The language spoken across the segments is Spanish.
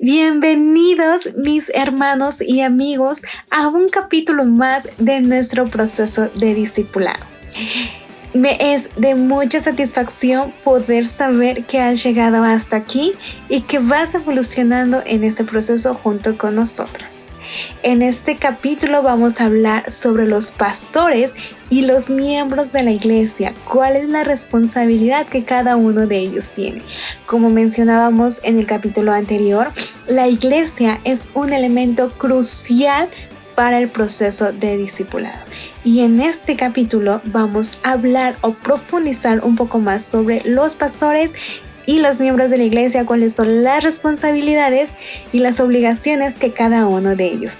Bienvenidos mis hermanos y amigos a un capítulo más de nuestro proceso de discipulado. Me es de mucha satisfacción poder saber que has llegado hasta aquí y que vas evolucionando en este proceso junto con nosotros. En este capítulo vamos a hablar sobre los pastores y los miembros de la iglesia. ¿Cuál es la responsabilidad que cada uno de ellos tiene? Como mencionábamos en el capítulo anterior, la iglesia es un elemento crucial para el proceso de discipulado. Y en este capítulo vamos a hablar o profundizar un poco más sobre los pastores y los miembros de la iglesia, cuáles son las responsabilidades y las obligaciones que cada uno de ellos.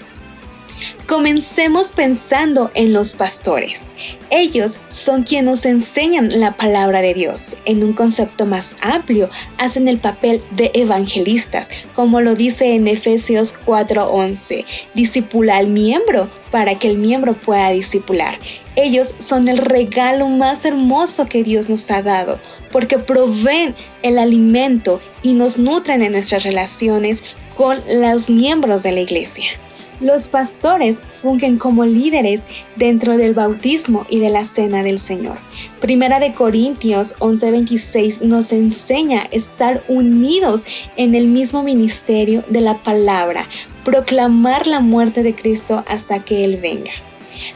Comencemos pensando en los pastores. Ellos son quienes nos enseñan la palabra de Dios. En un concepto más amplio, hacen el papel de evangelistas, como lo dice en Efesios 4:11. Discipula al miembro para que el miembro pueda discipular. Ellos son el regalo más hermoso que Dios nos ha dado, porque proveen el alimento y nos nutren en nuestras relaciones con los miembros de la iglesia. Los pastores fungen como líderes dentro del bautismo y de la cena del Señor. Primera de Corintios 11:26 nos enseña a estar unidos en el mismo ministerio de la palabra, proclamar la muerte de Cristo hasta que Él venga.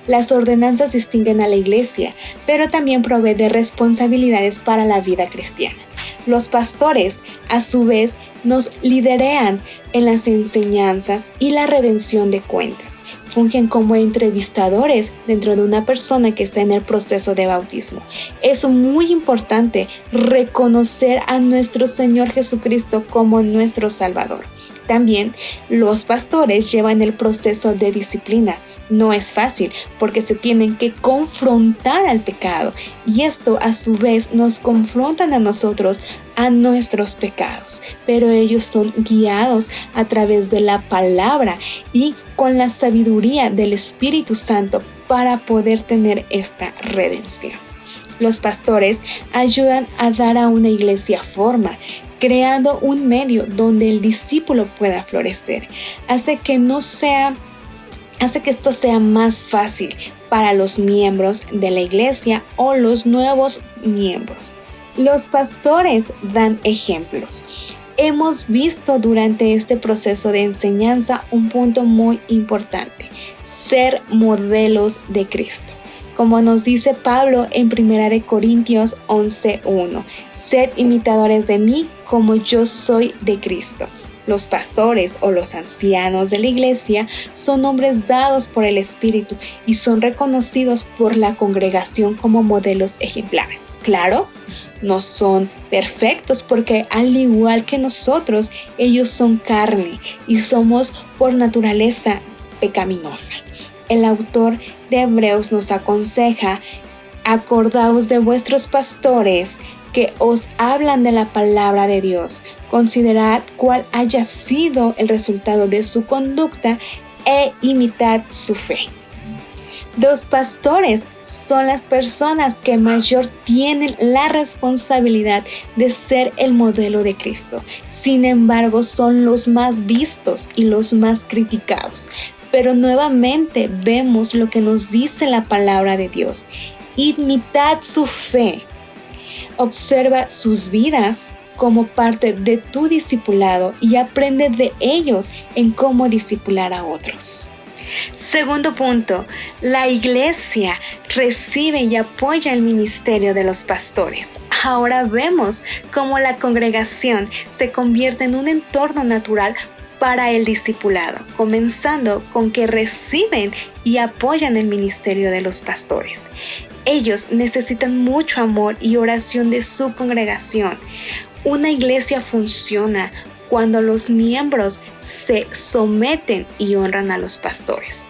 Las ordenanzas distinguen a la iglesia, pero también provee de responsabilidades para la vida cristiana. Los pastores, a su vez, nos liderean en las enseñanzas y la redención de cuentas. Fungen como entrevistadores dentro de una persona que está en el proceso de bautismo. Es muy importante reconocer a nuestro Señor Jesucristo como nuestro Salvador. También los pastores llevan el proceso de disciplina. No es fácil porque se tienen que confrontar al pecado y esto a su vez nos confrontan a nosotros a nuestros pecados, pero ellos son guiados a través de la palabra y con la sabiduría del Espíritu Santo para poder tener esta redención. Los pastores ayudan a dar a una iglesia forma, creando un medio donde el discípulo pueda florecer. Hace que esto sea más fácil para los miembros de la iglesia o los nuevos miembros. Los pastores dan ejemplos. Hemos visto durante este proceso de enseñanza un punto muy importante: ser modelos de Cristo. Como nos dice Pablo en 1 de Corintios 11:1, sed imitadores de mí como yo soy de Cristo. Los pastores o los ancianos de la iglesia son hombres dados por el Espíritu y son reconocidos por la congregación como modelos ejemplares. Claro, no son perfectos porque al igual que nosotros, ellos son carne y somos por naturaleza pecaminosa. El autor de Hebreos nos aconseja: acordaos de vuestros pastores que os hablan de la palabra de Dios. Considerad cuál haya sido el resultado de su conducta e imitad su fe. Los pastores son las personas que mayor tienen la responsabilidad de ser el modelo de Cristo. Sin embargo, son los más vistos y los más criticados. Pero nuevamente vemos lo que nos dice la palabra de Dios: imitad su fe. Observa sus vidas como parte de tu discipulado y aprende de ellos en cómo discipular a otros. Segundo punto, la iglesia recibe y apoya el ministerio de los pastores. Ahora vemos cómo la congregación se convierte en un entorno natural para el discipulado, comenzando con que reciben y apoyan el ministerio de los pastores. Ellos necesitan mucho amor y oración de su congregación. Una iglesia funciona cuando los miembros se someten y honran a los pastores.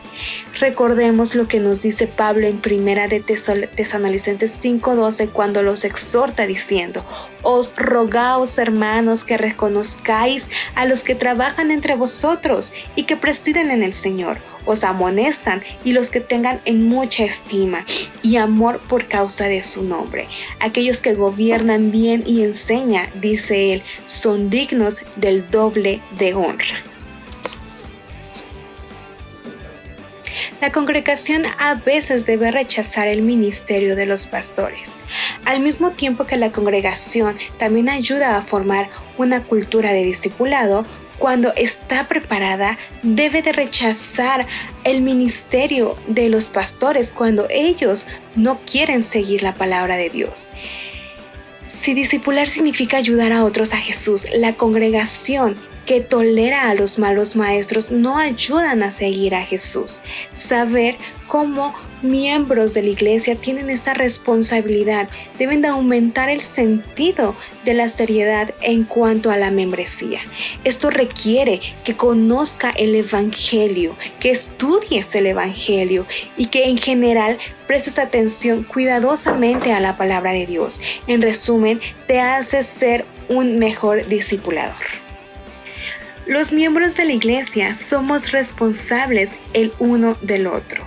Recordemos lo que nos dice Pablo en Primera de Tesalonicenses 5:12 cuando los exhorta diciendo: os rogaos, hermanos, que reconozcáis a los que trabajan entre vosotros y que presiden en el Señor, os amonestan, y los que tengan en mucha estima y amor por causa de su nombre. Aquellos que gobiernan bien y enseñan, dice él, son dignos del doble de honra. La congregación a veces debe rechazar el ministerio de los pastores, al mismo tiempo que la congregación también ayuda a formar una cultura de discipulado. Cuando está preparada, debe de rechazar el ministerio de los pastores cuando ellos no quieren seguir la palabra de Dios. Si discipular significa ayudar a otros a Jesús, la congregación que tolera a los malos maestros no ayudan a seguir a Jesús. Saber cómo miembros de la iglesia tienen esta responsabilidad deben de aumentar el sentido de la seriedad en cuanto a la membresía. Esto requiere que conozca el evangelio, que estudies el evangelio y que en general prestes atención cuidadosamente a la palabra de Dios. En resumen, te hace ser un mejor discipulador. Los miembros de la iglesia somos responsables el uno del otro.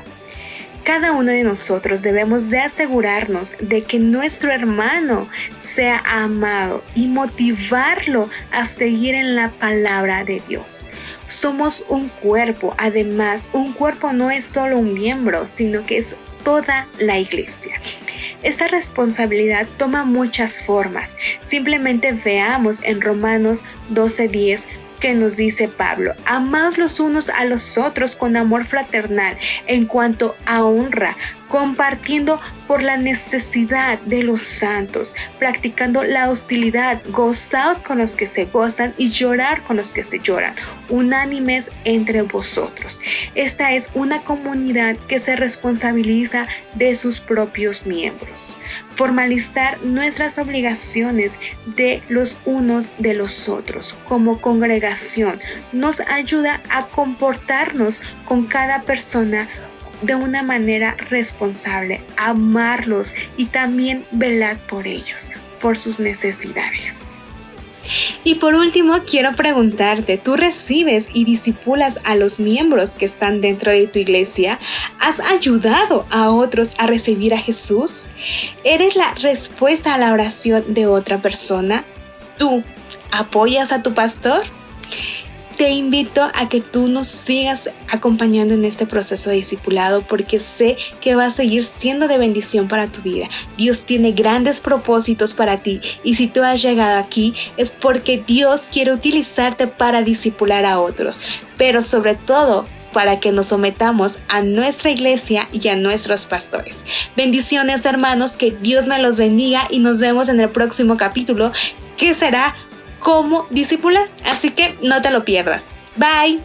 Cada uno de nosotros debemos de asegurarnos de que nuestro hermano sea amado y motivarlo a seguir en la palabra de Dios. Somos un cuerpo, además, un cuerpo no es solo un miembro, sino que es toda la iglesia. Esta responsabilidad toma muchas formas. Simplemente veamos en Romanos 12:10 que nos dice Pablo: amad los unos a los otros con amor fraternal, en cuanto a honra, compartiendo por la necesidad de los santos, practicando la hostilidad, gozaos con los que se gozan y llorar con los que se lloran, unánimes entre vosotros. Esta es una comunidad que se responsabiliza de sus propios miembros. Formalizar nuestras obligaciones de los unos de los otros como congregación nos ayuda a comportarnos con cada persona de una manera responsable, amarlos y también velar por ellos, por sus necesidades. Y por último, quiero preguntarte, ¿tú recibes y discipulas a los miembros que están dentro de tu iglesia? ¿Has ayudado a otros a recibir a Jesús? ¿Eres la respuesta a la oración de otra persona? ¿Tú apoyas a tu pastor? Te invito a que tú nos sigas acompañando en este proceso de discipulado porque sé que va a seguir siendo de bendición para tu vida. Dios tiene grandes propósitos para ti y si tú has llegado aquí es porque Dios quiere utilizarte para discipular a otros, pero sobre todo para que nos sometamos a nuestra iglesia y a nuestros pastores. Bendiciones, hermanos, que Dios me los bendiga y nos vemos en el próximo capítulo que será cómo discipular. Así que no te lo pierdas. Bye.